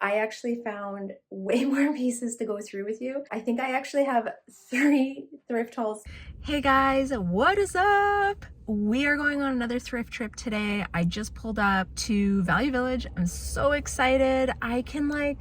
I actually found way more pieces to go through with you. I think I actually have 3 thrift hauls. Hey guys, what is up? We are going on another thrift trip today. I just pulled up to Value Village. I'm so excited. I can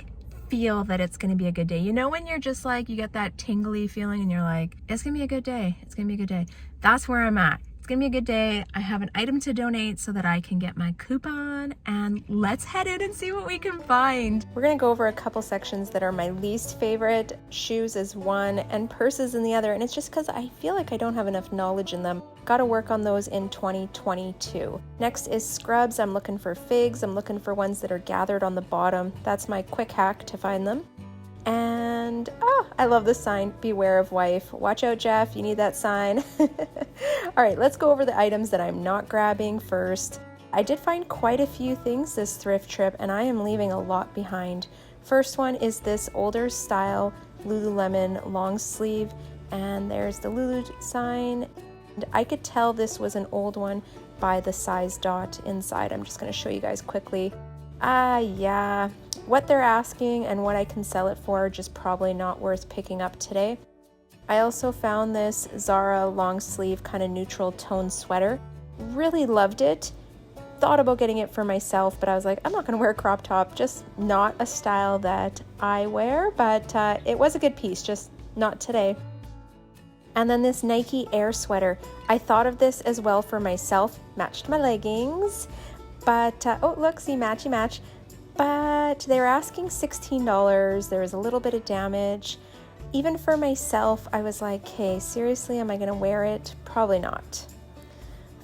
feel that it's gonna be a good day. You know when you're just you get that tingly feeling and you're like, it's gonna be a good day. It's gonna be a good day. That's where I'm at. It's gonna be a good day. I have an item to donate so that I can get my coupon, and let's head in and see what we can find. We're gonna go over a couple sections that are my least favorite. Shoes is one and purses in the other, and it's just because I feel like I don't have enough knowledge in them. Gotta work on those in 2022. Next is scrubs. I'm looking for figs. I'm looking for ones that are gathered on the bottom. That's my quick hack to find them. And I love this sign, beware of wife. Watch out, Jeff, you need that sign. All right, let's go over the items that I'm not grabbing first. I did find quite a few things this thrift trip, and I am leaving a lot behind. First one is this older style Lululemon long sleeve, and there's the Lulu sign. And I could tell this was an old one by the size dot inside. I'm just gonna show you guys quickly. Yeah, what they're asking and what I can sell it for are just probably not worth picking up today. I also found this Zara long sleeve kind of neutral tone sweater. Really loved it. Thought about getting it for myself, but I was like, I'm not gonna wear a crop top, just not a style that I wear, but it was a good piece, just not today. And then this Nike Air sweater. I thought of this as well for myself, matched my leggings. But, oh look, see, matchy match. But they were asking $16. There was a little bit of damage. Even for myself, I was like, hey, seriously, am I gonna wear it? Probably not.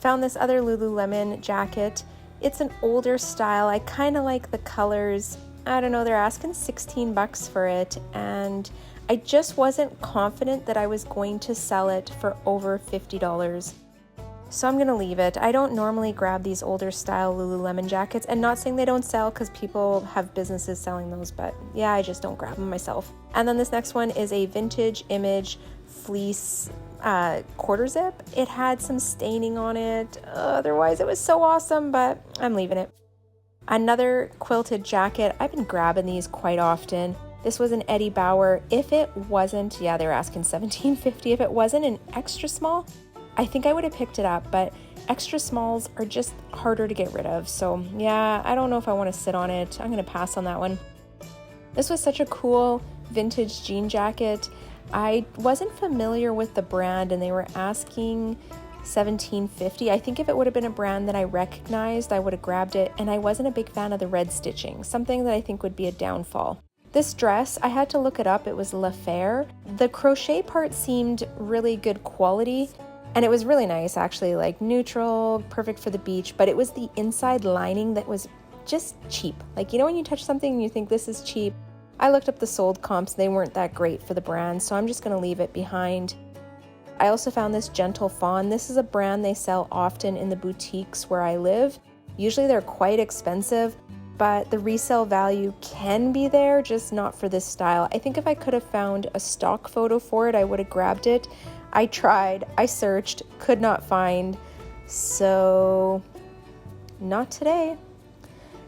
Found this other Lululemon jacket. It's an older style. I kind of like the colors. I don't know, they're asking $16 for it. And I just wasn't confident that I was going to sell it for over $50. So I'm gonna leave it. I don't normally grab these older style Lululemon jackets, and not saying they don't sell because people have businesses selling those, but yeah, I just don't grab them myself. And then this next one is a vintage image fleece quarter zip. It had some staining on it. Otherwise it was so awesome, but I'm leaving it. Another quilted jacket. I've been grabbing these quite often. This was an Eddie Bauer. If it wasn't, yeah, they were asking $17.50. If it wasn't an extra small, I think I would have picked it up, but extra smalls are just harder to get rid of. So yeah, I don't know if I want to sit on it. I'm going to pass on that one. This was such a cool vintage jean jacket. I wasn't familiar with the brand, and they were asking $17.50. I think if it would have been a brand that I recognized, I would have grabbed it, and I wasn't a big fan of the red stitching, something that I think would be a downfall. This dress, I had to look it up. It was La Faire. The crochet part seemed really good quality. And it was really nice, actually, like neutral, perfect for the beach, but it was the inside lining that was just cheap. Like, you know when you touch something and you think this is cheap? I looked up the sold comps, they weren't that great for the brand, so I'm just gonna leave it behind. I also found this Gentle Fawn. This is a brand they sell often in the boutiques where I live. Usually they're quite expensive, but the resale value can be there, just not for this style. I think if I could have found a stock photo for it, I would have grabbed it. I tried, I searched, could not find, so not today.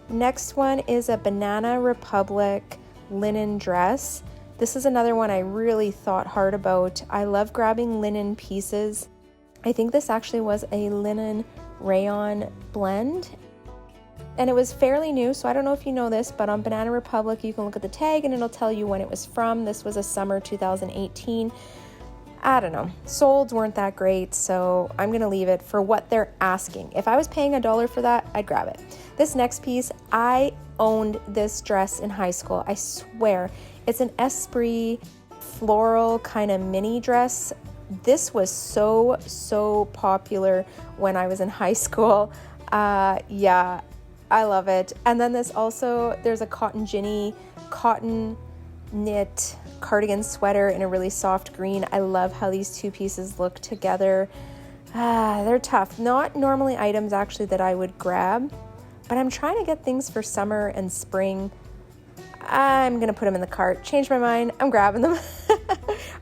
Next one is a Banana Republic linen dress. This is another one I really thought hard about. I love grabbing linen pieces. I think this actually was a linen rayon blend, and it was fairly new, so I don't know if you know this, but on Banana Republic you can look at the tag and it'll tell you when it was from. This was a summer 2018. I don't know, solds weren't that great, so I'm gonna leave it for what they're asking. If I was paying $1 for that, I'd grab it. This next piece, I owned this dress in high school, I swear. It's an Esprit floral kind of mini dress. This was so popular when I was in high school. Yeah, I love it. And then this also, there's a cotton ginny, cotton knit cardigan sweater in a really soft green. I love how these two pieces look together. They're tough. Not normally items actually that I would grab, but I'm trying to get things for summer and spring. I'm gonna put them in the cart. Change my mind, I'm grabbing them.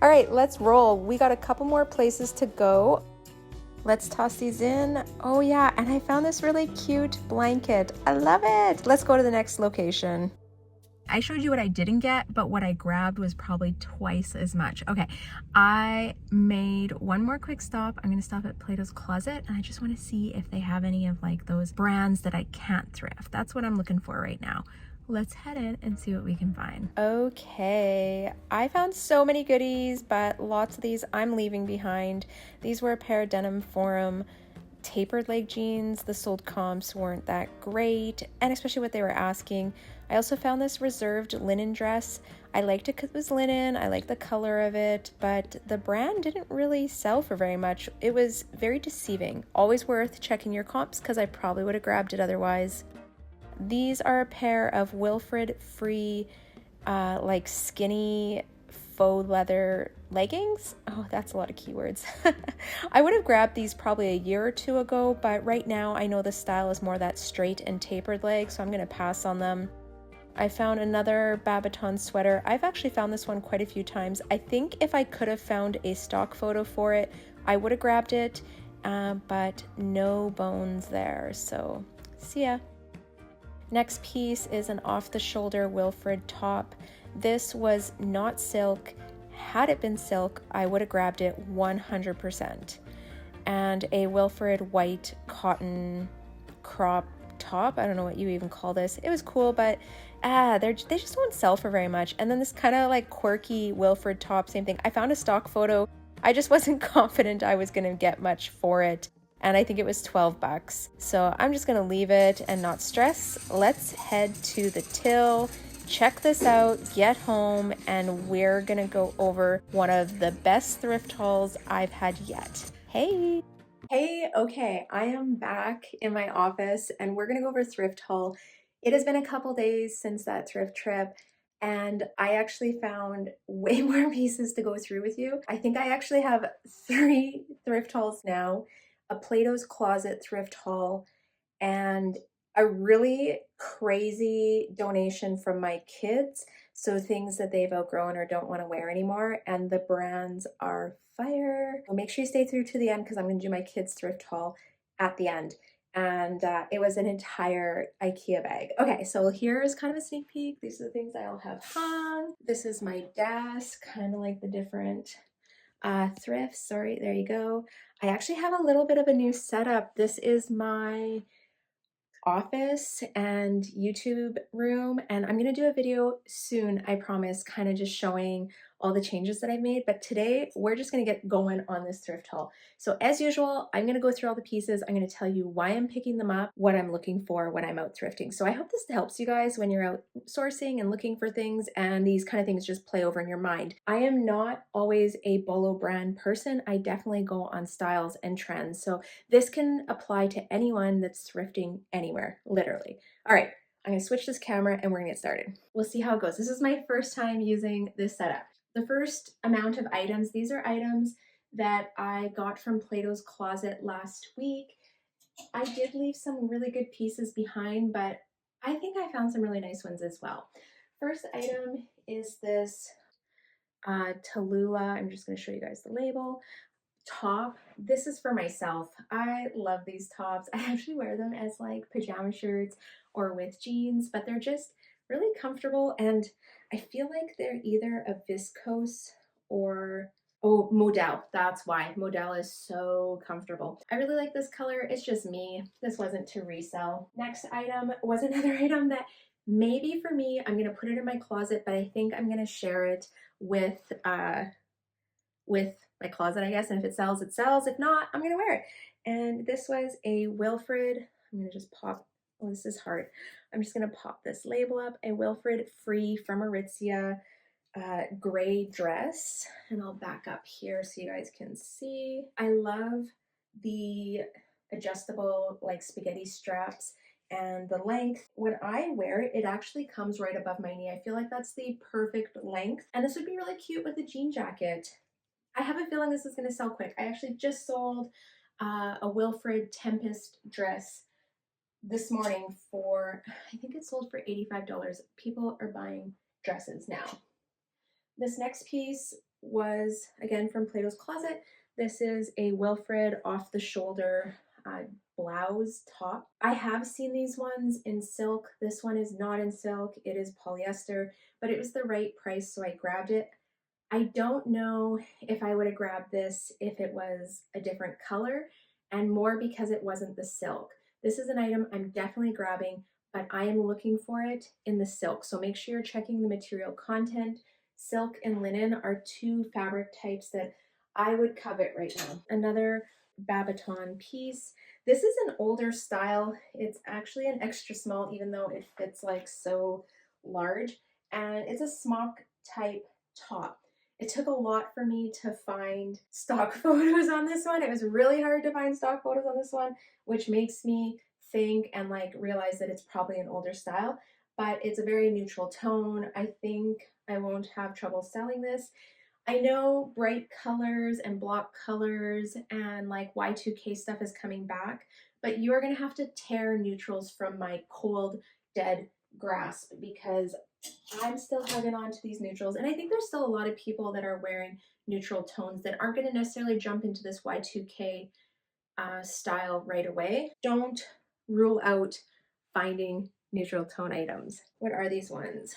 All right, let's roll. We got a couple more places to go. Let's toss these in. Oh yeah, and I found this really cute blanket. I love it. Let's go to the next location. I showed you what I didn't get, but what I grabbed was probably twice as much. Okay, I made one more quick stop. I'm gonna stop at Plato's Closet, and I just wanna see if they have any of like those brands that I can't thrift. That's what I'm looking for right now. Let's head in and see what we can find. Okay, I found so many goodies, but lots of these I'm leaving behind. These were a pair of denim forum tapered leg jeans. The sold comps weren't that great, and especially what they were asking. I also found this reserved linen dress. I liked it because it was linen. I liked the color of it, but the brand didn't really sell for very much. It was very deceiving. Always worth checking your comps because I probably would have grabbed it otherwise. These are a pair of Wilfred free, like skinny faux leather leggings. Oh, that's a lot of keywords. I would have grabbed these probably a year or two ago, but right now I know the style is more that straight and tapered leg, so I'm gonna pass on them. I found another Babiton sweater. I've actually found this one quite a few times. I think if I could have found a stock photo for it, I would have grabbed it, but no bones there, so see ya. Next piece is an off-the-shoulder Wilfred top. This was not silk. Had it been silk, I would have grabbed it 100%. And a Wilfred white cotton crop top. I don't know what you even call this. It was cool, but they just don't sell for very much. And then this kind of like quirky Wilfred top, same thing. I found a stock photo. I just wasn't confident I was gonna get much for it, and I think it was 12 bucks. So I'm just gonna leave it and not stress. Let's head to the till, check this out, get home, and we're gonna go over one of the best thrift hauls I've had yet. Hey! Hey, okay, I am back in my office and we're gonna go over thrift haul. It has been a couple days since that thrift trip, and I actually found way more pieces to go through with you. I think I actually have 3 thrift hauls now, a Plato's Closet thrift haul, and a really crazy donation from my kids. So things that they've outgrown or don't want to wear anymore, and the brands are fire. Well, make sure you stay through to the end because I'm going to do my kids thrift haul at the end. And it was an entire IKEA bag. Okay, so here's kind of a sneak peek. These are the things I'll have hung. This is my desk, kind of like the different thrifts. Sorry, there you go. I actually have a little bit of a new setup. This is my office and YouTube room, and I'm gonna do a video soon, I promise, kind of just showing all the changes that I've made. But today we're just gonna get going on this thrift haul. So as usual, I'm gonna go through all the pieces. I'm gonna tell you why I'm picking them up, what I'm looking for when I'm out thrifting. So I hope this helps you guys when you're out sourcing and looking for things, and these kind of things just play over in your mind. I am not always a Bolo brand person. I definitely go on styles and trends. So this can apply to anyone that's thrifting anywhere, literally. All right, I'm gonna switch this camera and we're gonna get started. We'll see how it goes. This is my first time using this setup. The first amount of items, these are items that I got from Plato's Closet last week. I did leave some really good pieces behind, but I think I found some really nice ones as well. First item is this Tallulah. I'm just gonna show you guys the label. Top. This is for myself. I love these tops. I actually wear them as like pajama shirts or with jeans, but they're just really comfortable, and I feel like they're either a viscose or modal. That's why modal is so comfortable. I really like this color. It's just me. This wasn't to resell. Next item was another item that maybe for me, I'm gonna put it in my closet, but I think I'm gonna share it with my closet, I guess. And if it sells, it sells. If not, I'm gonna wear it. And this was a Wilfred. I'm gonna just pop. Oh, this is hard. I'm just gonna pop this label up. A Wilfred free from Aritzia gray dress. And I'll back up here so you guys can see. I love the adjustable like spaghetti straps and the length. When I wear it, it actually comes right above my knee. I feel like that's the perfect length. And this would be really cute with a jean jacket. I have a feeling this is going to sell quick. I actually just sold a Wilfred Tempest dress this morning for, I think it sold for $85. People are buying dresses now. This next piece was, again, from Plato's Closet. This is a Wilfred off the shoulder blouse top. I have seen these ones in silk. This one is not in silk, it is polyester, but it was the right price, so I grabbed it. I don't know if I would have grabbed this if it was a different color, and more because it wasn't the silk. This is an item I'm definitely grabbing, but I am looking for it in the silk. So make sure you're checking the material content. Silk and linen are two fabric types that I would covet right now. Another Babiton piece. This is an older style. It's actually an extra small, even though it fits like so large. And it's a smock type top. It took a lot for me to find stock photos on this one. It was really hard to find stock photos on this one, which makes me think and like realize that it's probably an older style, but it's a very neutral tone. I think I won't have trouble selling this. I know bright colors and block colors and like Y2K stuff is coming back, but you're gonna have to tear neutrals from my cold, dead grasp because I'm still hugging on to these neutrals. And I think there's still a lot of people that are wearing neutral tones that aren't gonna necessarily jump into this Y2K style right away. Don't rule out finding neutral tone items. What are these ones?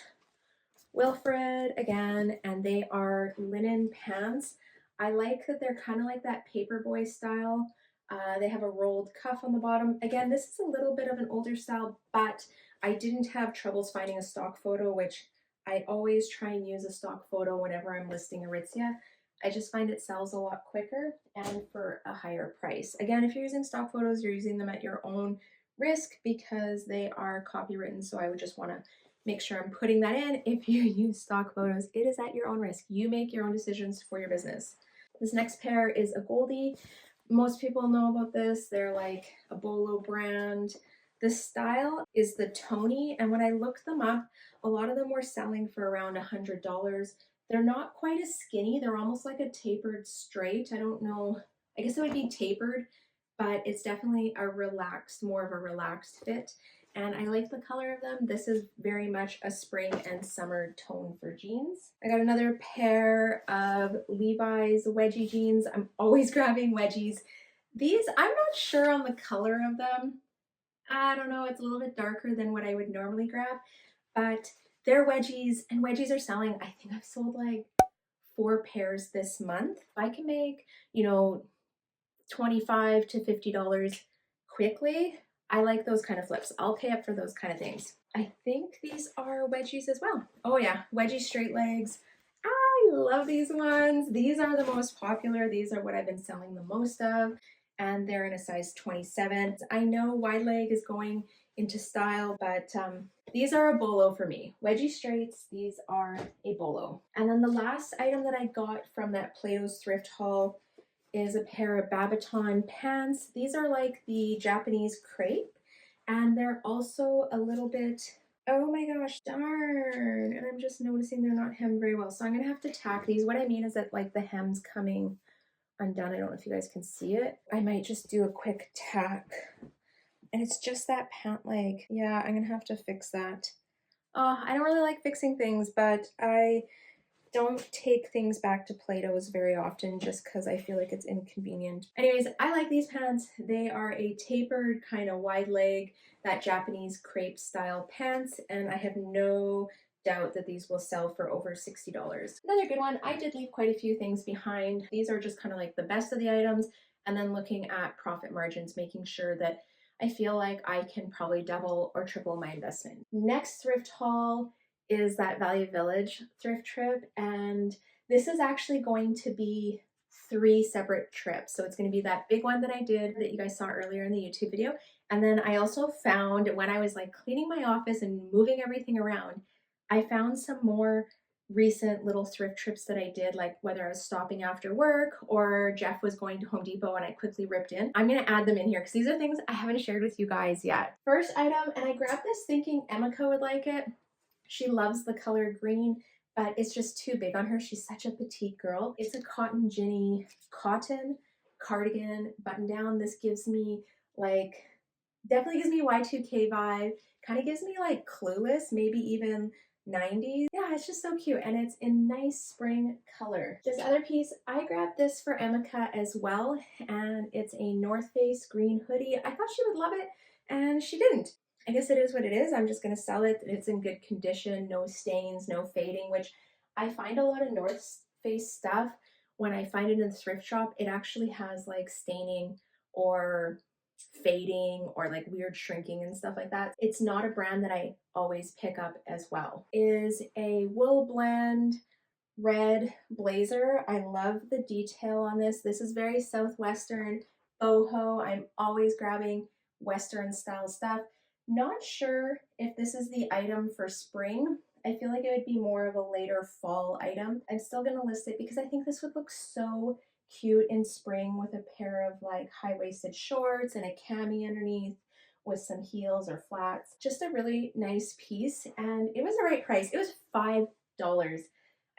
Wilfred again, and they are linen pants. I like that they're kind of like that paperboy style. They have a rolled cuff on the bottom. Again, this is a little bit of an older style, but I didn't have troubles finding a stock photo, which I always try and use a stock photo whenever I'm listing Aritzia. I just find it sells a lot quicker and for a higher price. Again, if you're using stock photos, you're using them at your own risk because they are copywritten, so I would just want to make sure I'm putting that in. If you use stock photos, it is at your own risk. You make your own decisions for your business. This next pair is a Goldie. Most people know about this. They're like a Bolo brand. The style is the Tony, and when I looked them up, a lot of them were selling for around $100. They're not quite as skinny. They're almost like a tapered straight. I don't know. I guess it would be tapered, but it's definitely a relaxed, more of a relaxed fit. And I like the color of them. This is very much a spring and summer tone for jeans. I got another pair of Levi's Wedgie jeans. I'm always grabbing wedgies. These, I'm not sure on the color of them. I don't know, it's a little bit darker than what I would normally grab, but they're wedgies, and wedgies are selling. I think I've sold like 4 pairs this month. If I can make, you know, $25 to $50 quickly, I like those kind of flips. I'll pay up for those kind of things. I think these are wedgies as well. Oh yeah, wedgie straight legs. I love these ones. These are the most popular. These are what I've been selling the most of, and they're in a size 27. I know wide leg is going into style, but these are a bolo for me. Wedgie straights, these are a bolo. And then the last item that I got from that Plato's thrift haul is a pair of Babiton pants. These are like the Japanese crepe, and they're also a little bit, oh my gosh, darn. And I'm just noticing they're not hemmed very well. So I'm gonna have to tack these. What I mean is that like the hem's coming undone. I don't know if you guys can see it. I might just do a quick tack. And it's just that pant leg. Yeah, I'm gonna have to fix that. I don't really like fixing things, but I don't take things back to Plato's very often just because I feel like it's inconvenient. Anyways, I like these pants. They are a tapered kind of wide leg, that Japanese crepe style pants, and I have no doubt that these will sell for over $60. Another good one, I did leave quite a few things behind. These are just kind of like the best of the items, and then looking at profit margins, making sure that I feel like I can probably double or triple my investment. Next thrift haul is that Value Village thrift trip, and this is actually going to be 3 separate trips. So it's going to be that big one that I did that you guys saw earlier in the YouTube video, and then I also found, when I was like cleaning my office and moving everything around, I found some more recent little thrift trips that I did, like whether I was stopping after work or Jeff was going to Home Depot and I quickly ripped in. I'm gonna add them in here because these are things I haven't shared with you guys yet. First item, and I grabbed this thinking Emika would like it. She loves the color green, but it's just too big on her. She's such a petite girl. It's a cotton ginny cotton cardigan button down. This gives me like, definitely gives me Y2K vibe. Kind of gives me like Clueless, maybe even 90s. Yeah, it's just so cute, and it's in nice spring color. This other piece, I grabbed this for Emika as well, and it's a North Face green hoodie. I thought she would love it, and she didn't. I guess it is what it is. I'm just gonna sell it. It's in good condition, no stains, no fading, which I find a lot of North Face stuff, when I find it in the thrift shop, it actually has like staining or fading or like weird shrinking and stuff like that. It's not a brand that I always pick up as well. Is a wool blend red blazer. I love the detail on this. This is very Southwestern boho. I'm always grabbing Western style stuff. Not sure if this is the item for spring. I feel like it would be more of a later fall item. I'm still gonna list it because I think this would look so cute in spring with a pair of like high-waisted shorts and a cami underneath with some heels or flats. Just a really nice piece, and it was the right price. It was $5.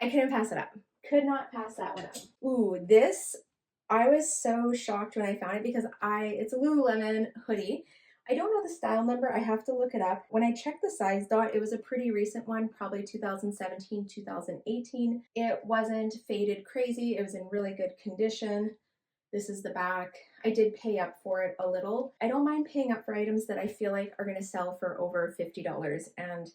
I couldn't pass it up. Could not pass that one up. Ooh, this, I was so shocked when I found it because it's a Lululemon hoodie. I don't know the style number, I have to look it up. When I checked the size dot, it was a pretty recent one, probably 2017, 2018. It wasn't faded crazy, it was in really good condition. This is the back. I did pay up for it a little. I don't mind paying up for items that I feel like are gonna sell for over $50, and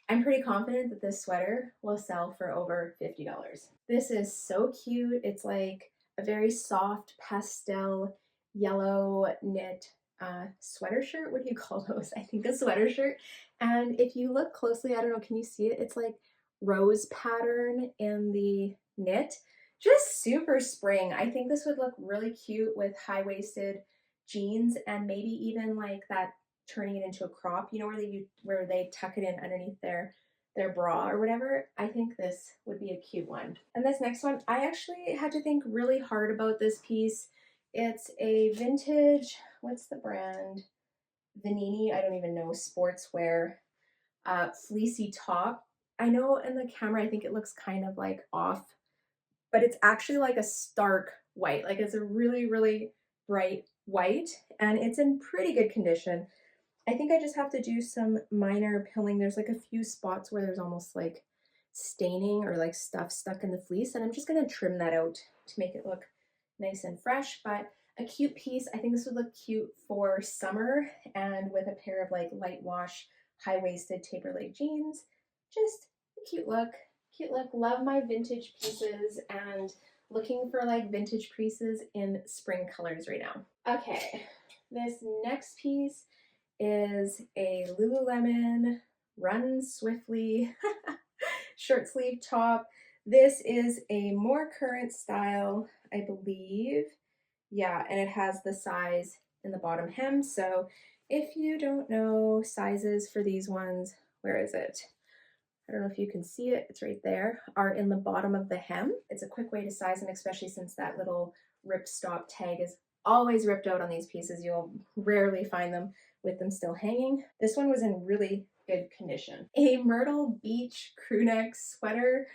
I'm pretty confident that this sweater will sell for over $50. This is so cute. It's like a very soft pastel yellow knit sweater shirt. What do you call those? I think a sweater shirt. And if you look closely, I don't know, can you see it? It's like rose pattern in the knit. Just super spring. I think this would look really cute with high-waisted jeans and maybe even like that turning it into a crop, you know, where they tuck it in underneath their bra or whatever. I think this would be a cute one. And this next one, I actually had to think really hard about this piece. It's a vintage, what's the brand? Vanini, I don't even know, sportswear, fleecy top. I know in the camera, I think it looks kind of like off, but it's actually like a stark white. Like it's a really, really bright white, and it's in pretty good condition. I think I just have to do some minor pilling. There's like a few spots where there's almost like staining or like stuff stuck in the fleece, and I'm just gonna trim that out to make it look nice and fresh, but a cute piece. I think this would look cute for summer and with a pair of like light wash, high-waisted taper leg jeans. Just a cute look, cute look. Love my vintage pieces and looking for like vintage pieces in spring colors right now. Okay, this next piece is a Lululemon Run Swiftly short sleeve top. This is a more current style, I believe. Yeah, and it has the size in the bottom hem. So if you don't know sizes for these ones, where is it? I don't know if you can see it, it's right there, are in the bottom of the hem. It's a quick way to size them, especially since that little ripstop tag is always ripped out on these pieces. You'll rarely find them with them still hanging. This one was in really good condition. A Myrtle beach crewneck sweater.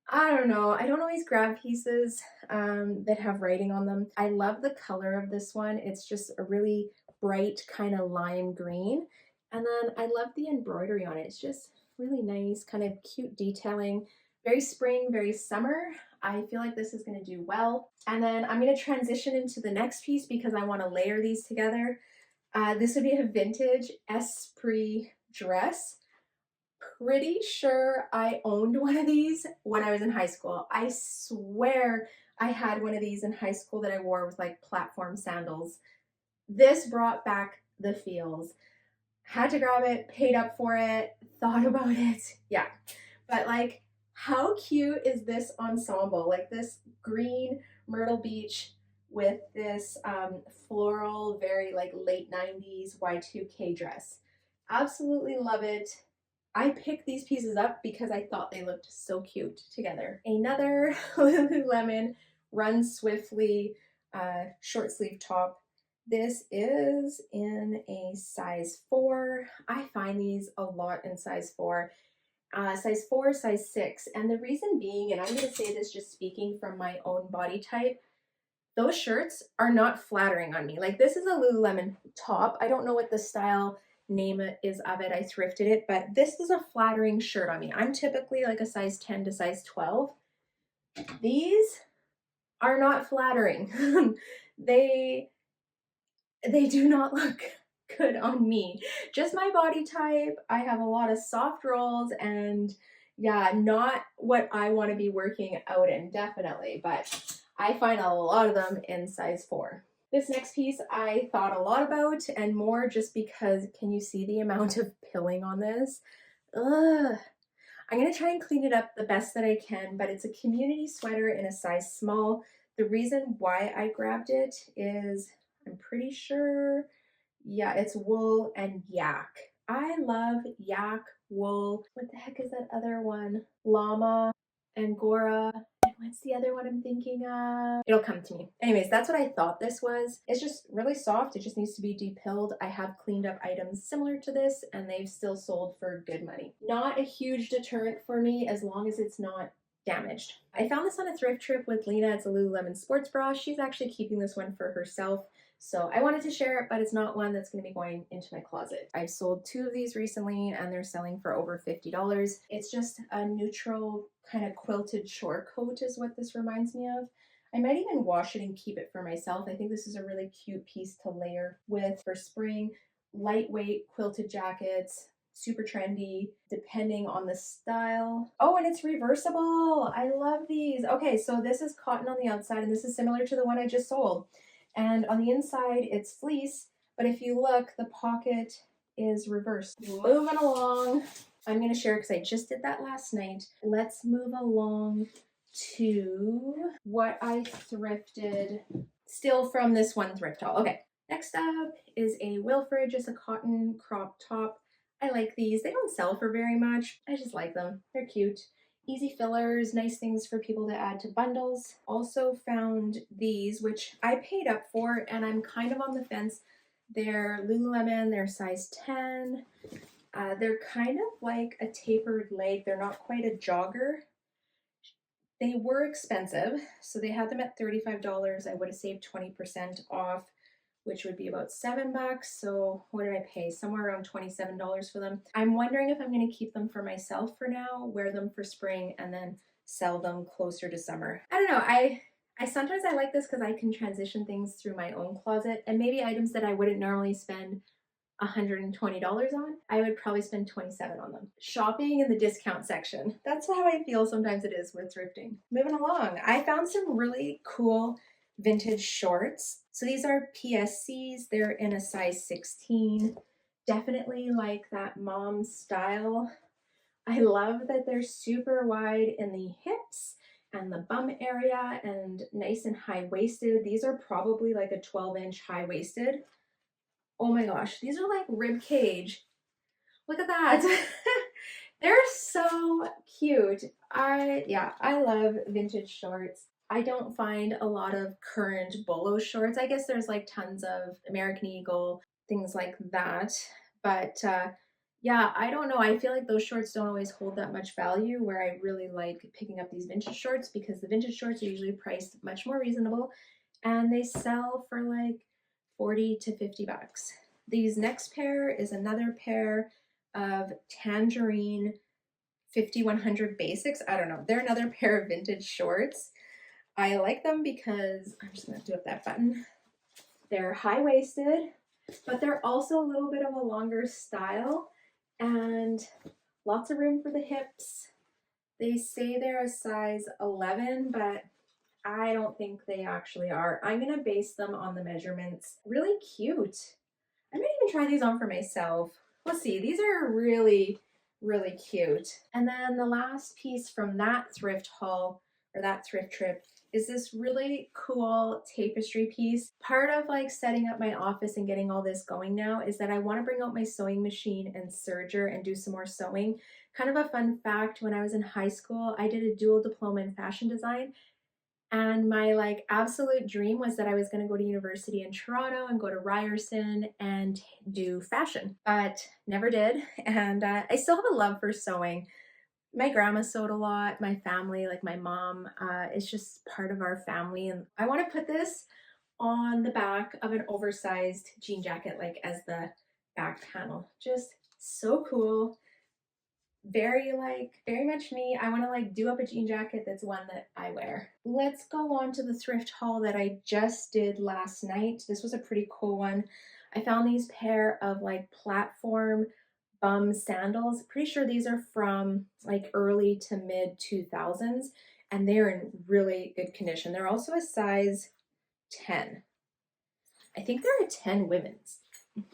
I don't know. I don't always grab pieces that have writing on them. I love the color of this one. It's just a really bright kind of lime green. And then I love the embroidery on it. It's just really nice, kind of cute detailing. Very spring, very summer. I feel like this is going to do well. And then I'm going to transition into the next piece because I want to layer these together. This would be a vintage Esprit dress. Pretty sure I owned one of these when I was in high school. I swear I had one of these in high school that I wore with like platform sandals. This brought back the feels. Had to grab it, paid up for it, thought about it. Yeah, but like how cute is this ensemble? Like this green Myrtle Beach with this floral, very like late 90s Y2K dress. Absolutely love it. I picked these pieces up because I thought they looked so cute together. Another Lululemon Run Swiftly short sleeve top. This is in a size 4. I find these a lot in size 4. Size 4, size 6. And the reason being, and I'm going to say this just speaking from my own body type, those shirts are not flattering on me. Like this is a Lululemon top. I don't know what the style name is of it. I thrifted it, but this is a flattering shirt on me. I'm typically like a size 10 to size 12. These are not flattering. they do not look good on me. Just my body type. I have a lot of soft rolls and yeah, not what I want to be working out in, definitely, but I find a lot of them in size 4. This next piece I thought a lot about and more just because, can you see the amount of pilling on this? Ugh. I'm going to try and clean it up the best that I can, but it's a community sweater in a size small. The reason why I grabbed it is, I'm pretty sure, yeah, it's wool and yak. I love yak, wool. What the heck is that other one? Llama, Angora. And what's the other one I'm thinking of? It'll come to me. Anyways, that's what I thought this was. It's just really soft. It just needs to be depilled. I have cleaned up items similar to this and they've still sold for good money. Not a huge deterrent for me as long as it's not damaged. I found this on a thrift trip with Lena. It's a Lululemon sports bra. She's actually keeping this one for herself. So I wanted to share it, but it's not one that's going to be going into my closet. I've sold 2 of these recently and they're selling for over $50. It's just a neutral kind of quilted short coat is what this reminds me of. I might even wash it and keep it for myself. I think this is a really cute piece to layer with for spring. Lightweight quilted jackets, super trendy, depending on the style. Oh, and it's reversible. I love these. Okay, so this is cotton on the outside and this is similar to the one I just sold. And on the inside, it's fleece, but if you look, the pocket is reversed. Moving along, I'm going to share because I just did that last night. Let's move along to what I thrifted, still from this one thrift haul. Okay, next up is a Wilfred, just a cotton crop top. I like these. They don't sell for very much. I just like them. They're cute. Easy fillers, nice things for people to add to bundles. Also found these, which I paid up for, and I'm kind of on the fence. They're Lululemon, they're size 10. They're kind of like a tapered leg. They're not quite a jogger. They were expensive, so they had them at $35. I would have saved 20% off, which would be about $7. So what did I pay? Somewhere around $27 for them. I'm wondering if I'm going to keep them for myself for now, wear them for spring, and then sell them closer to summer. I don't know. I sometimes I like this because I can transition things through my own closet, and maybe items that I wouldn't normally spend $120 on, I would probably spend $27 on them. Shopping in the discount section. That's how I feel sometimes it is with thrifting. Moving along, I found some really cool vintage shorts. So these are PSCs. They're in a size 16. Definitely like that mom style. I love that they're super wide in the hips and the bum area and nice and high-waisted. These are probably like a 12-inch high-waisted. Oh my gosh, these are like rib cage. Look at that. They're so cute. I love vintage shorts. I don't find a lot of current bolo shorts. I guess there's like tons of American Eagle, things like that. But yeah, I don't know. I feel like those shorts don't always hold that much value, where I really like picking up these vintage shorts because the vintage shorts are usually priced much more reasonable and they sell for like 40 to 50 bucks. These next pair is another pair of tangerine 5100 basics. I don't know. They're another pair of vintage shorts. I like them because, I'm just going to do up that button. They're high-waisted, but they're also a little bit of a longer style and lots of room for the hips. They say they're a size 11, but I don't think they actually are. I'm going to base them on the measurements. Really cute. I might even try these on for myself. We'll see. These are really, really cute. And then the last piece from that thrift haul, or that thrift trip, is this really cool tapestry piece. Part of like setting up my office and getting all this going now is that I want to bring out my sewing machine and serger and do some more sewing. Kind of a fun fact, when I was in high school, I did a dual diploma in fashion design. And my like absolute dream was that I was going to go to university in Toronto and go to Ryerson and do fashion, but never did. And I still have a love for sewing. My grandma sewed a lot. My family, like my mom, is just part of our family. And I want to put this on the back of an oversized jean jacket, like as the back panel. Just so cool. Very much me. I want to like do up a jean jacket that's one that I wear. Let's go on to the thrift haul that I just did last night. This was a pretty cool one. I found these pair of like platform bum sandals. Pretty sure these are from like early to mid 2000s and they're in really good condition. They're also a size 10. I think they're a 10 women's.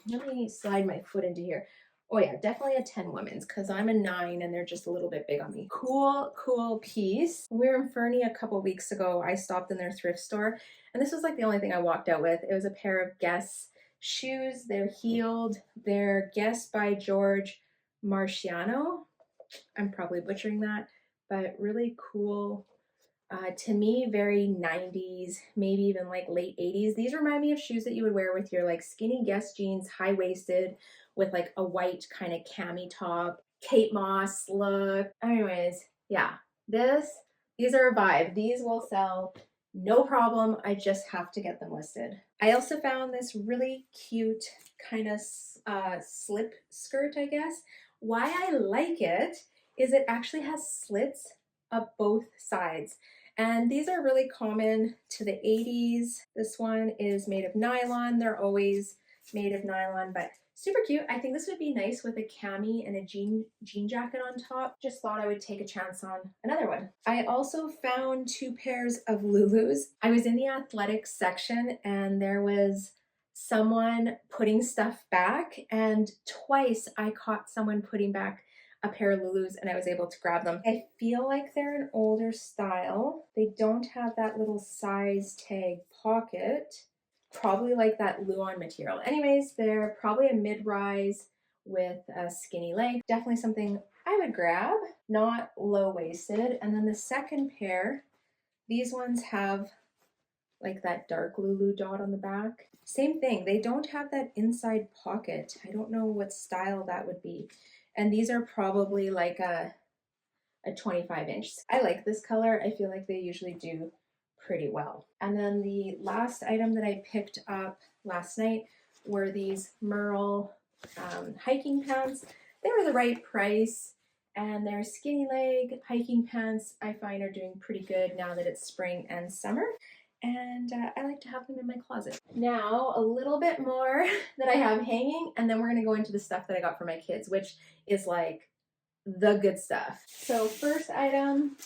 Let me slide my foot into here. Oh yeah, definitely a 10 women's because I'm a 9 and they're just a little bit big on me. Cool piece. We were in Fernie a couple weeks ago. I stopped in their thrift store and this was like the only thing I walked out with. It was a pair of Guess shoes. They're heeled. They're Guess by George Marciano. I'm probably butchering that, but really cool. To me, very 90s, maybe even like late 80s. These remind me of shoes that you would wear with your like skinny Guess jeans, high-waisted, with like a white kind of cami top, Kate Moss look. Anyways, yeah, these are a vibe. These will sell no problem. I just have to get them listed. I also found this really cute kind of slip skirt, I guess. Why I like it is it actually has slits up both sides. And these are really common to the 80s. This one is made of nylon. They're always made of nylon, but super cute. I think this would be nice with a cami and a jean jacket on top. Just thought I would take a chance on another one. I also found 2 pairs of Lulus. I was in the athletics section and there was someone putting stuff back, and twice I caught someone putting back a pair of Lulus and I was able to grab them. I feel like they're an older style. They don't have that little size tag pocket. Probably like that Luon material. Anyways, they're probably a mid-rise with a skinny leg. Definitely something I would grab, not low-waisted. And then the second pair, these ones have like that dark Lulu dot on the back. Same thing, they don't have that inside pocket. I don't know what style that would be. And these are probably like a 25-inch. I like this color. I feel like they usually do pretty well. And then the last item that I picked up last night were these Myrtle hiking pants. They were the right price and they're skinny leg hiking pants. I find are doing pretty good now that it's spring and summer. And I like to have them in my closet. Now, a little bit more that I have hanging, and then we're gonna go into the stuff that I got for my kids, which is like the good stuff. So first item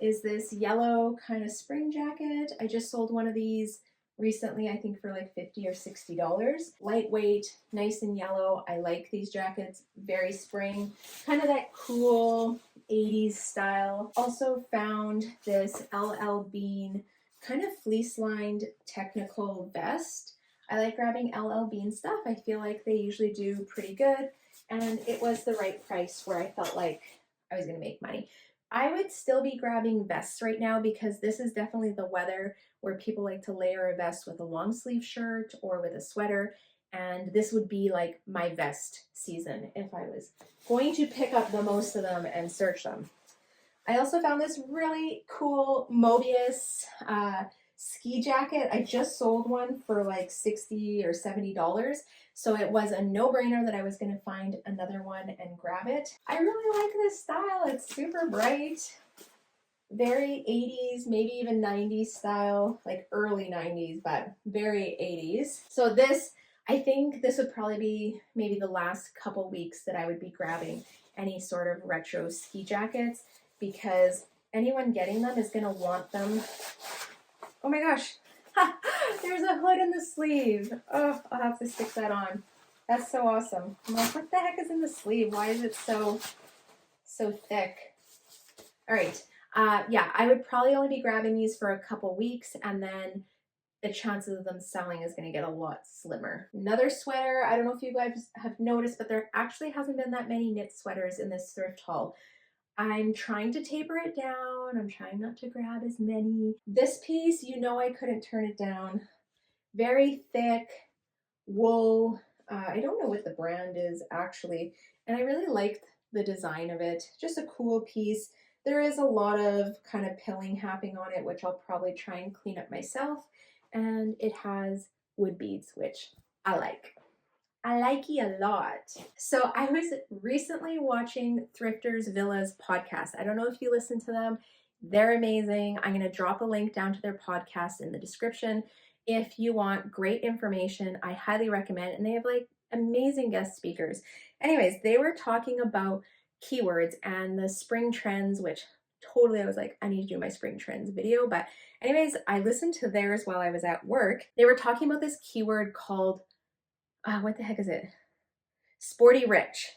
is this yellow kind of spring jacket. I just sold one of these recently, I think for like $50 or $60. Lightweight, nice and yellow. I like these jackets, very spring, kind of that cool 80s style. Also found this LL Bean kind of fleece lined technical vest. I like grabbing LL Bean stuff. I feel like they usually do pretty good. And it was the right price where I felt like I was gonna make money. I would still be grabbing vests right now because this is definitely the weather where people like to layer a vest with a long sleeve shirt or with a sweater. And this would be like my vest season if I was going to pick up the most of them and search them. I also found this really cool Mobius ski jacket. I just sold one for like $60 or $70. So it was a no-brainer that I was going to find another one and grab it. I really like this style. It's super bright, very 80s, maybe even 90s style, like early 90s, but very 80s. So this, I think this would probably be maybe the last couple weeks that I would be grabbing any sort of retro ski jackets, because anyone getting them is going to want them. Oh my gosh, there's a hood in the sleeve. Oh, I'll have to stick that on. That's so awesome. I'm like, what the heck is in the sleeve? Why is it so thick? All right, yeah, I would probably only be grabbing these for a couple weeks, and then the chances of them selling is going to get a lot slimmer. Another sweater, I don't know if you guys have noticed, but there actually hasn't been that many knit sweaters in this thrift haul. I'm trying to taper it down. I'm trying not to grab as many. This piece, you know I couldn't turn it down. Very thick wool. I don't know what the brand is actually, and I really liked the design of it. Just a cool piece. There is a lot of kind of pilling happening on it, which I'll probably try and clean up myself. And it has wood beads, which I like. I like you a lot. So I was recently watching Thrifters Villas podcast. I don't know if you listen to them. They're amazing. I'm going to drop a link down to their podcast in the description. If you want great information, I highly recommend. And they have like amazing guest speakers. Anyways, they were talking about keywords and the spring trends, which totally I was like, I need to do my spring trends video. But anyways, I listened to theirs while I was at work. They were talking about this keyword called what the heck is it? Sporty rich.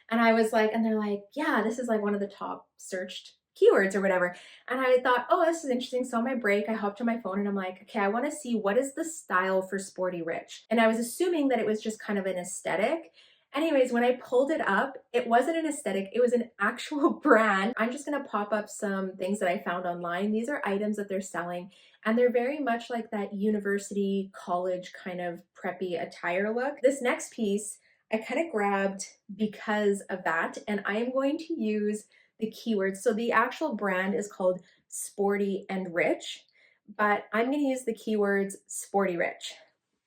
And I was like, and they're like, yeah, this is like one of the top searched keywords or whatever. And I thought, oh, this is interesting. So on my break, I hopped on my phone and I'm like, okay, I want to see what is the style for sporty rich. And I was assuming that it was just kind of an aesthetic. Anyways, when I pulled it up, it wasn't an aesthetic, it was an actual brand. I'm just gonna pop up some things that I found online. These are items that they're selling, and they're very much like that university, college kind of preppy attire look. This next piece, I kind of grabbed because of that, and I am going to use the keywords. So the actual brand is called Sporty and Rich, but I'm gonna use the keywords Sporty Rich.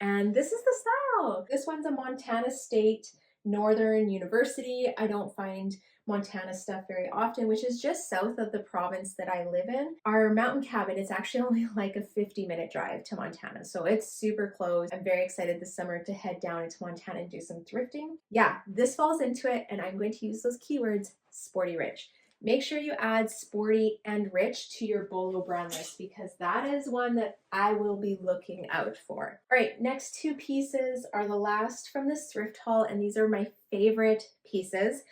And this is the style. This one's a Montana State Northern University. I don't find Montana stuff very often, which is just south of the province that I live in. Our mountain cabin is actually only like a 50-minute drive to Montana, so it's super close. I'm very excited this summer to head down into Montana and do some thrifting. Yeah, this falls into it, and I'm going to use those keywords, sporty rich. Make sure you add sporty and rich to your Bolo brand list because that is one that I will be looking out for. All right, next two pieces are the last from this thrift haul, and these are my favorite pieces.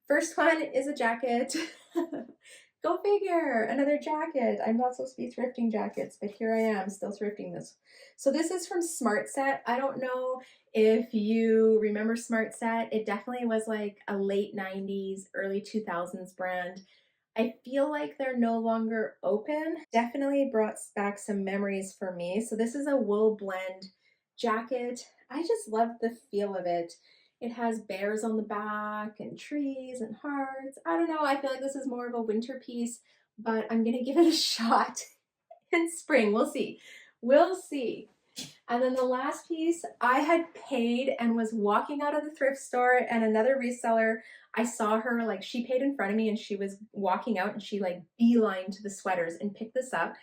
First one is a jacket. Go figure, another jacket. I'm not supposed to be thrifting jackets, but here I am still thrifting this. So this is from Smart Set. I don't know if you remember Smart Set. It definitely was like a late 90s, early 2000s brand. I feel like they're no longer open. Definitely brought back some memories for me. So this is a wool blend jacket. I just love the feel of it. It has bears on the back and trees and hearts. I don't know, I feel like this is more of a winter piece, but I'm gonna give it a shot in spring. We'll see. We'll see. And then the last piece, I had paid and was walking out of the thrift store, and another reseller, I saw her, like she paid in front of me and she was walking out and she like beelined to the sweaters and picked this up.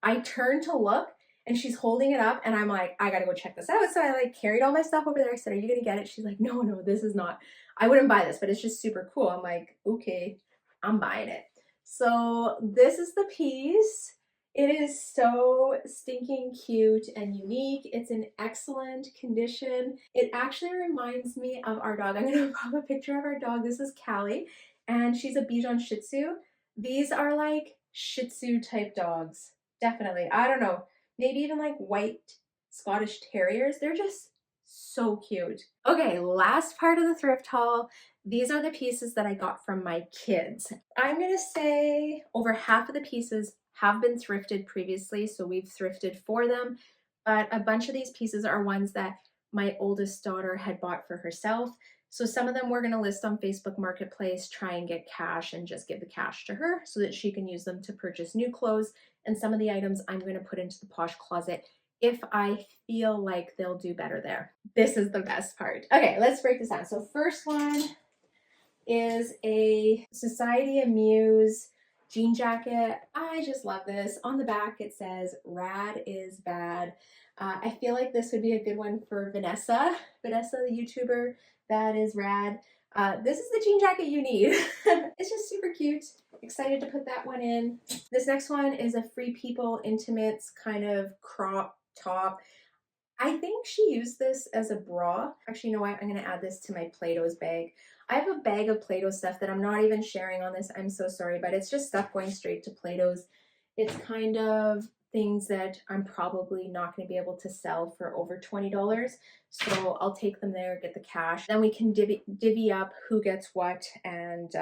I turned to look and she's holding it up and I'm like, I gotta go check this out. So I like carried all my stuff over there. I said, are you gonna get it? She's like, no, this is not. I wouldn't buy this, but it's just super cool. I'm like, okay, I'm buying it. So this is the piece. It is so stinking cute and unique. It's in excellent condition. It actually reminds me of our dog. I'm gonna pop a picture of our dog. This is Callie, and she's a Babiton Shih Tzu. These are like Shih Tzu type dogs. Definitely. I don't know. Maybe even like white Scottish Terriers. They're just so cute. Okay, last part of the thrift haul. These are the pieces that I got from my kids. I'm gonna say over half of the pieces have been thrifted previously, so we've thrifted for them, but a bunch of these pieces are ones that my oldest daughter had bought for herself. So some of them we're gonna list on Facebook Marketplace, try and get cash and just give the cash to her so that she can use them to purchase new clothes. And some of the items I'm gonna put into the Posh Closet if I feel like they'll do better there. This is the best part. Okay, let's break this down. So first one is a Society Amuse jean jacket. I just love this. On the back it says rad is bad. I feel like this would be a good one for Vanessa, the YouTuber. That is rad. This is the jean jacket you need. It's just super cute. Excited to put that one in. This next one is a Free People Intimates kind of crop top. I think she used this as a bra. Actually, you know what? I'm going to add this to my Play-Doh's bag. I have a bag of Play-Doh stuff that I'm not even sharing on this. I'm so sorry, but it's just stuff going straight to Play-Doh's. It's kind of things that I'm probably not going to be able to sell for over $20. So I'll take them there, get the cash. Then we can divvy up who gets what and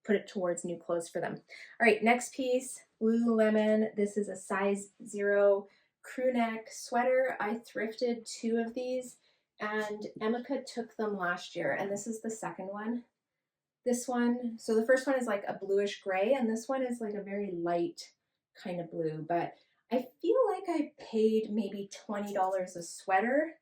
put it towards new clothes for them. All right, next piece, Lululemon. This is a size 0 Crewneck sweater. I thrifted 2 of these and Emeka took them last year, and this is the second one. This one, so the first one is like a bluish gray and this one is like a very light kind of blue, but I feel like I paid maybe $20 a sweater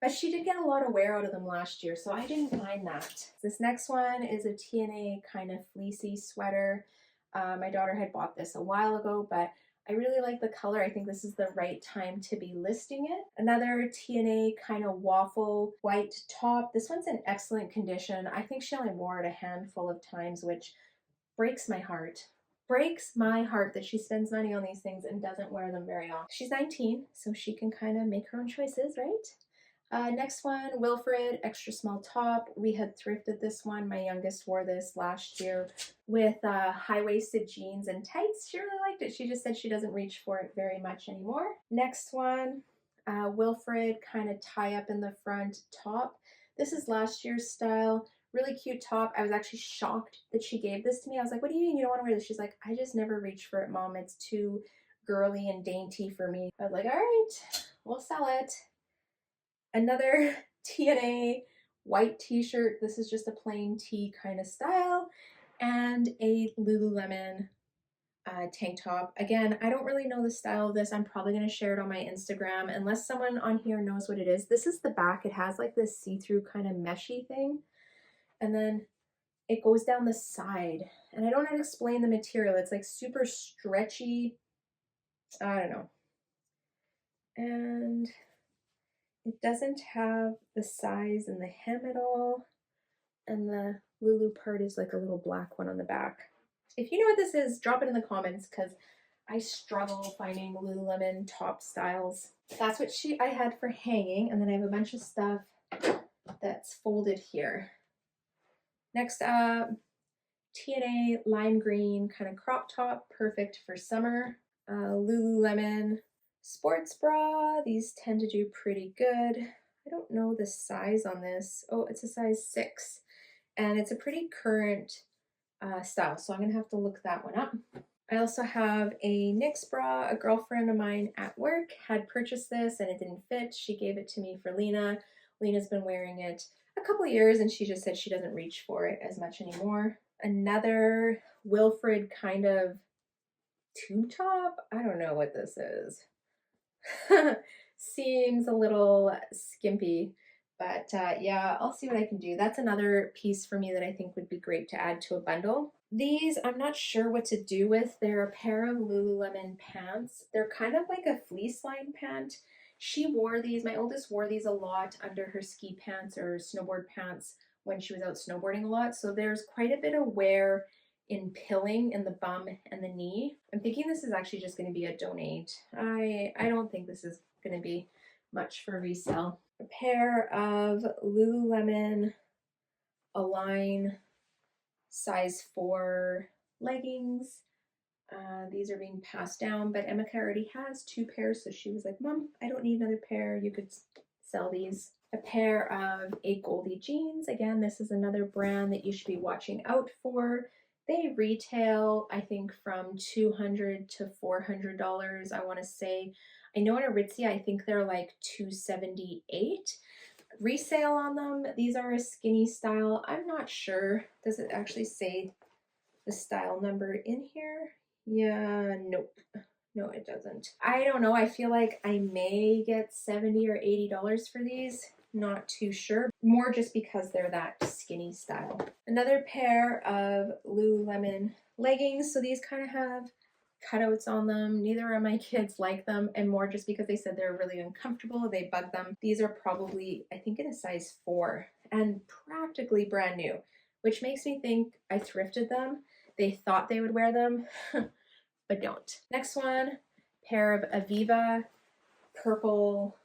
but she did get a lot of wear out of them last year, so I didn't mind that. This next one is a TNA kind of fleecy sweater. My daughter had bought this a while ago, but I really like the color. I think this is the right time to be listing it. Another TNA kind of waffle white top. This one's in excellent condition. I think she only wore it a handful of times, which breaks my heart. Breaks my heart that she spends money on these things and doesn't wear them very often. She's 19, so she can kind of make her own choices, right? Next one, Wilfred, extra small top. We had thrifted this one. My youngest wore this last year with high-waisted jeans and tights. She really liked it. She just said she doesn't reach for it very much anymore. Next one, Wilfred, kind of tie up in the front top. This is last year's style. Really cute top. I was actually shocked that she gave this to me. I was like, what do you mean you don't want to wear this? She's like, I just never reach for it, Mom. It's too girly and dainty for me. I was like, all right, we'll sell it. Another TNA white t-shirt. This is just a plain tee kind of style. And a Lululemon tank top. Again, I don't really know the style of this. I'm probably going to share it on my Instagram unless someone on here knows what it is. This is the back. It has like this see-through kind of meshy thing. And then it goes down the side. And I don't know how to explain the material. It's like super stretchy. I don't know. And it doesn't have the size in the hem at all. And the Lulu part is like a little black one on the back. If you know what this is, drop it in the comments because I struggle finding Lululemon top styles. That's what I had for hanging. And then I have a bunch of stuff that's folded here. Next up, TNA lime green kind of crop top, perfect for summer. Lululemon sports bra. These tend to do pretty good. I don't know the size on this. Oh, it's a size 6. And it's a pretty current style, so I'm going to have to look that one up. I also have a Nyx bra. A girlfriend of mine at work had purchased this and it didn't fit. She gave it to me for Lena. Lena's been wearing it a couple of years and she just said she doesn't reach for it as much anymore. Another Wilfred kind of tube top. I don't know what this is. Seems a little skimpy, but yeah, I'll see what I can do. That's another piece for me that I think would be great to add to a bundle. These, I'm not sure what to do with. They're a pair of Lululemon pants. They're kind of like a fleece line pant. She wore these, my oldest wore these a lot under her ski pants or snowboard pants when she was out snowboarding a lot. So there's quite a bit of wear in pilling in the bum and the knee. I'm thinking this is actually just going to be a donate. I don't think this is going to be much for resale. A pair of Lululemon Align size 4 leggings. These are being passed down, but Emeka already has 2 pairs, so she was like, Mom, I don't need another pair. You could sell these. A pair of a Goldie jeans. Again, this is another brand that you should be watching out for. They retail, I think, from $200 to $400, I want to say. I know in Aritzia, I think they're like $278. Resale on them, these are a skinny style. I'm not sure. Does it actually say the style number in here? Yeah, nope. No, it doesn't. I don't know. I feel like I may get $70 or $80 for these. Not too sure. More just because they're that skinny style. Another pair of Lululemon leggings. So these kind of have cutouts on them. Neither of my kids like them, and more just because they said they're really uncomfortable. They bug them. These are probably, I think, in a size 4 and practically brand new, which makes me think I thrifted them. They thought they would wear them, but don't. Next one, pair of Aviva purple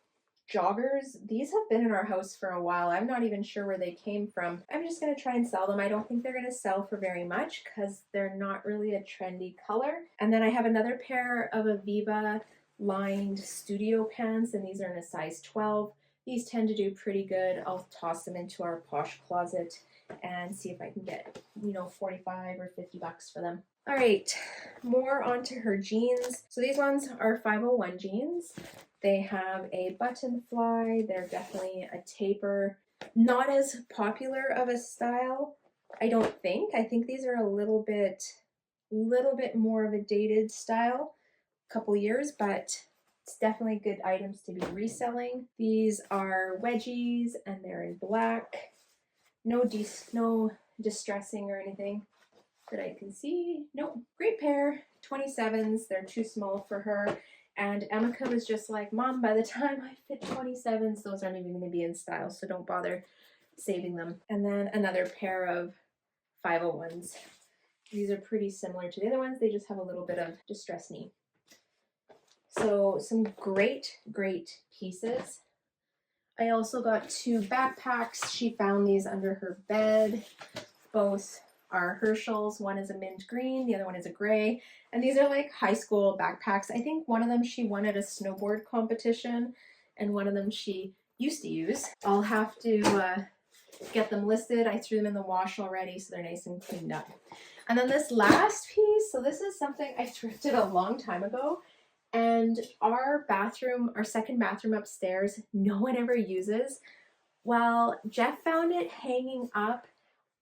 joggers. These have been in our house for a while. I'm not even sure where they came from. I'm just going to try and sell them. I don't think they're going to sell for very much because they're not really a trendy color. And then I have another pair of Aviva lined studio pants, and these are in a size 12. These tend to do pretty good. I'll toss them into our posh closet and see if I can get, you know, 45 or 50 bucks for them. All right, more onto her jeans. So these ones are 501 jeans. They have a button fly. They're definitely a taper. Not as popular of a style, I don't think. I think these are a little bit more of a dated style, a couple years, but It's definitely good items to be reselling. These are wedgies and they're in black. No distressing or anything that I can see. Nope, great pair, 27s. They're too small for her. And Emika was just like, Mom, by the time I fit 27s, those aren't even gonna be in style, so don't bother saving them. And then another pair of 501s. These are pretty similar to the other ones. They just have a little bit of distressed knee. So some great pieces. I also got 2 backpacks. She found these under her bed. Both are Herschel's. One is a mint green, the other one is a gray. And these are like high school backpacks. I think one of them she won at a snowboard competition and one of them she used to use. I'll have to get them listed. I threw them in the wash already, so they're nice and cleaned up. And then this last piece, so this is something I thrifted a long time ago. And our bathroom, our second bathroom upstairs, no one ever uses. Well, Jeff found it hanging up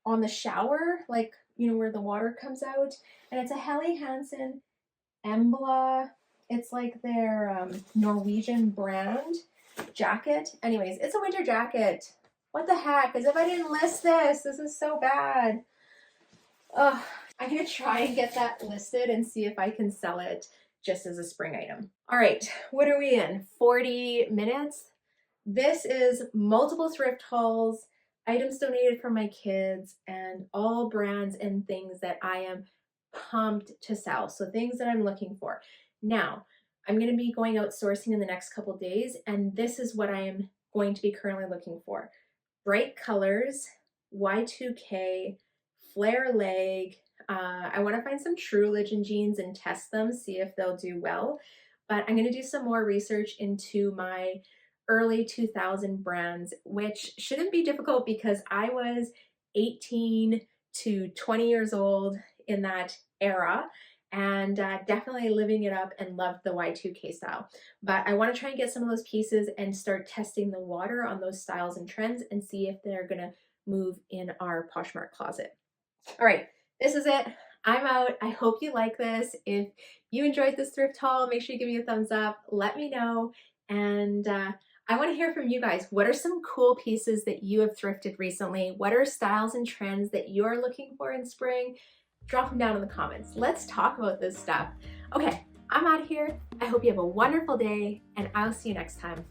on the shower, like, you know, where the water comes out. And it's a Helly Hansen Embla. It's like their Norwegian brand jacket. Anyways, it's a winter jacket. What the heck? As if I didn't list this. This is so bad. Ugh. I'm going to try and get that listed and see if I can sell it just as a spring item. All right, what are we in? 40 minutes? This is multiple thrift hauls, items donated from my kids, and all brands and things that I am pumped to sell. So things that I'm looking for. Now, I'm going to be going out sourcing in the next couple days, and this is what I am going to be currently looking for. Bright colors, Y2K, flare leg. I want to find some True Religion jeans and test them, see if they'll do well. But I'm going to do some more research into my early 2000 brands, which shouldn't be difficult because I was 18 to 20 years old in that era and definitely living it up and loved the Y2K style. But I want to try and get some of those pieces and start testing the water on those styles and trends and see if they're going to move in our Poshmark closet. All right. This is it. I'm out. I hope you like this. If you enjoyed this thrift haul, make sure you give me a thumbs up. Let me know. And I want to hear from you guys. What are some cool pieces that you have thrifted recently? What are styles and trends that you're looking for in spring? Drop them down in the comments. Let's talk about this stuff. Okay, I'm out of here. I hope you have a wonderful day, and I'll see you next time.